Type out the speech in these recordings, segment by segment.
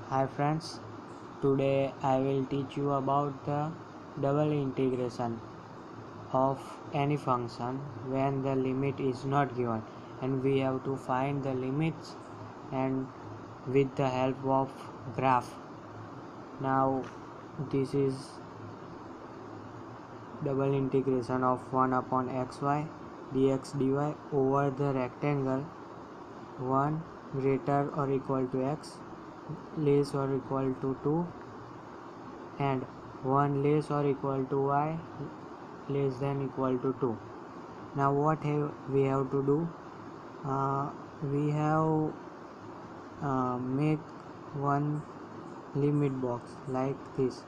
Hi friends, today I will teach you about the double integration of any function when the limit is not given, and we have to find the limits and with the help of graph. Now this is double integration of 1 upon xy dx dy over the rectangle 1 greater or equal to x less or equal to 2 and 1 less or equal to y less than equal to 2. Now what we have to do? We have make one limit box like this.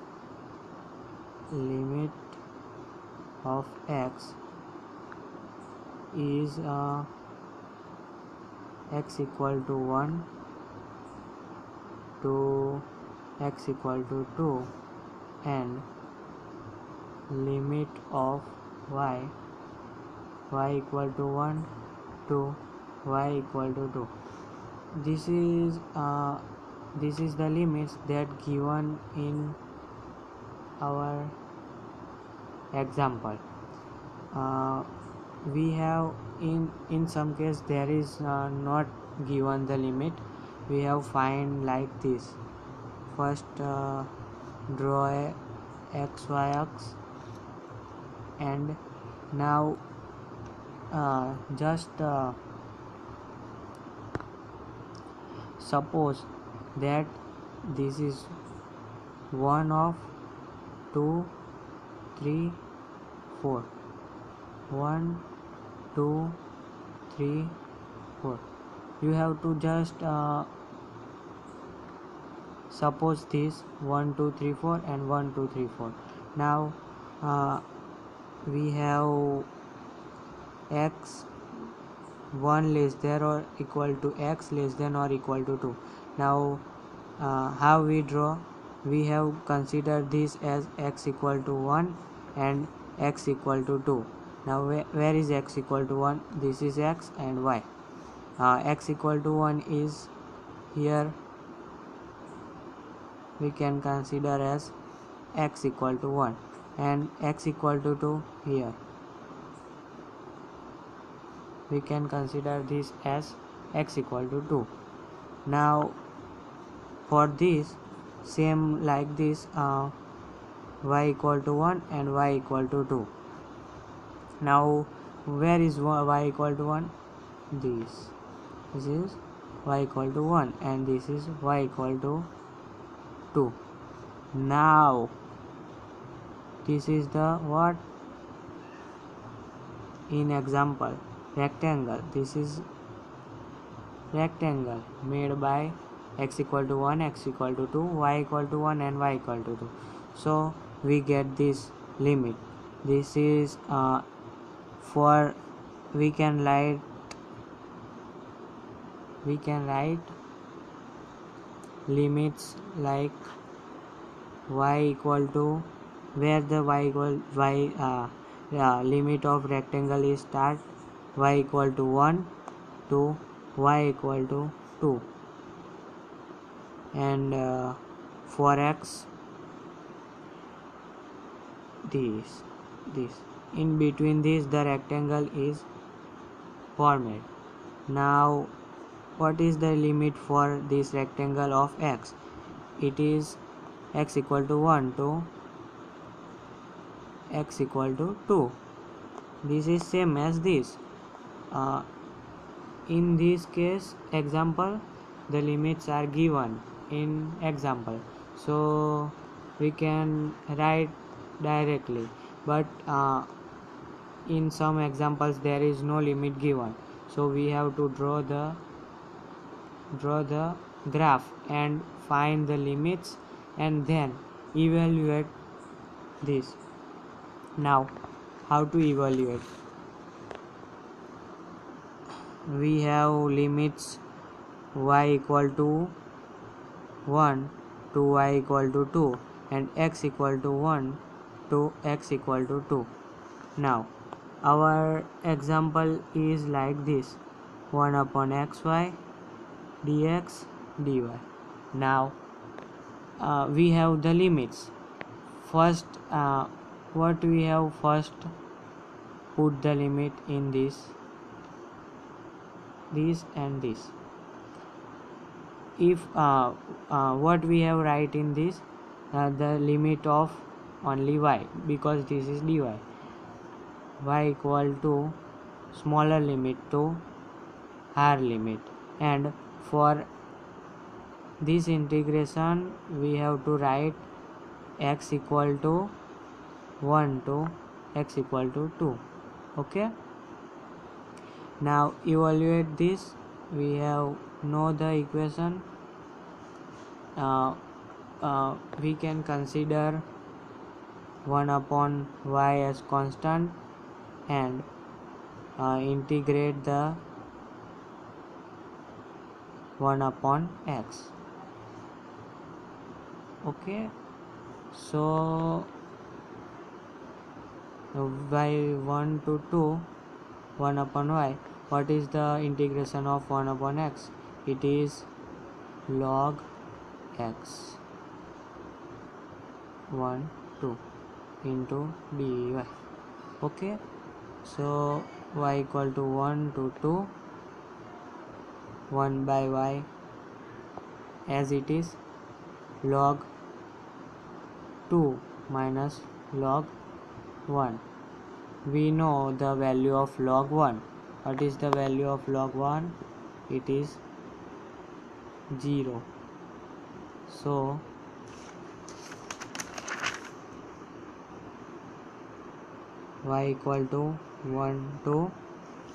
Limit of x is x equal to 1 to x equal to 2 and limit of y equal to 1 to y equal to 2. This is the limits that given in our example. We have in some case there is not given the limit. We have find like this. First draw a xy axis and now just suppose that this is 1 of 2 3 4 1 2 3 4. You have to just suppose this 1 2 3 4 and 1 2 3 4. Now we have x 1 less than or equal to x less than or equal to 2. Now how we draw? We have considered this as x equal to 1 and x equal to 2. Now where is x equal to 1? This is x and y. X equal to 1 is here. We can consider as x equal to 1 and x equal to 2 here. We can consider this as x equal to 2. Now for this same like this, y equal to 1 and y equal to 2. Now where is y equal to 1? This is y equal to 1 and this is y equal to 2. Now this is the what in example rectangle. This is rectangle made by x equal to 1, x equal to 2, y equal to 1 and y equal to 2. So we get this limit. This is for we can write limits like y equal to where the limit of rectangle is start y equal to 1 to y equal to 2 and for x this in between this the rectangle is formed. Now what is the limit for this rectangle of x? It is x equal to 1 to x equal to 2. This is same as this. In this case example the limits are given in example, so we can write directly, but in some examples there is no limit given, so we have to draw the graph and find the limits and then evaluate this. Now how to evaluate? We have limits y equal to 1 to y equal to 2 and x equal to 1 to x equal to 2. Now our example is like this: 1 upon xy dx dy. Now we have the limits. First, what we have first put the limit in this and this. If what we have write in this, the limit of only y, because this is dy, y equal to smaller limit to higher limit, and for this integration we have to write x equal to 1 to x equal to 2. Okay, now evaluate this. We have know the equation. We can consider 1 upon y as constant and integrate the 1 upon x. Okay, so by 1 to 2, 1 upon y, what is the integration of 1 upon x? It is log x 1 2 into dy. Okay, so y equal to 1 to 2, 1 by y as it is, log 2 minus log 1. We know the value of log 1. What is the value of log 1? It is 0. So y equal to 1 to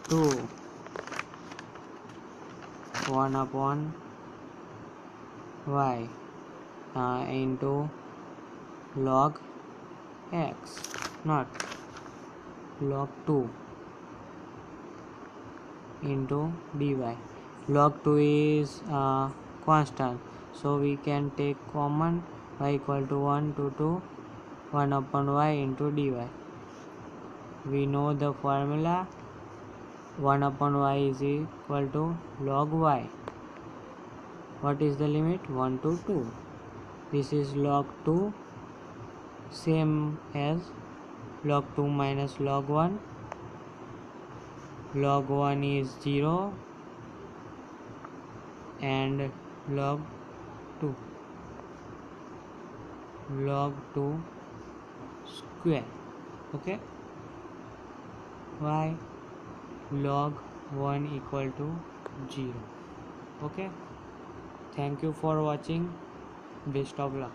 2, 1 upon y into log x, not log 2 into dy. Log 2 is constant, so we can take common. Y equal to 1 to 2, 1 upon y into dy. We know the formula. 1 upon y is equal to log y. What is the limit? 1 to 2. This is log 2, same as log 2 minus log 1. Log 1 is 0 and log 2 square. Okay, y log 1 equal to 0. Okay, thank you for watching. Best of luck.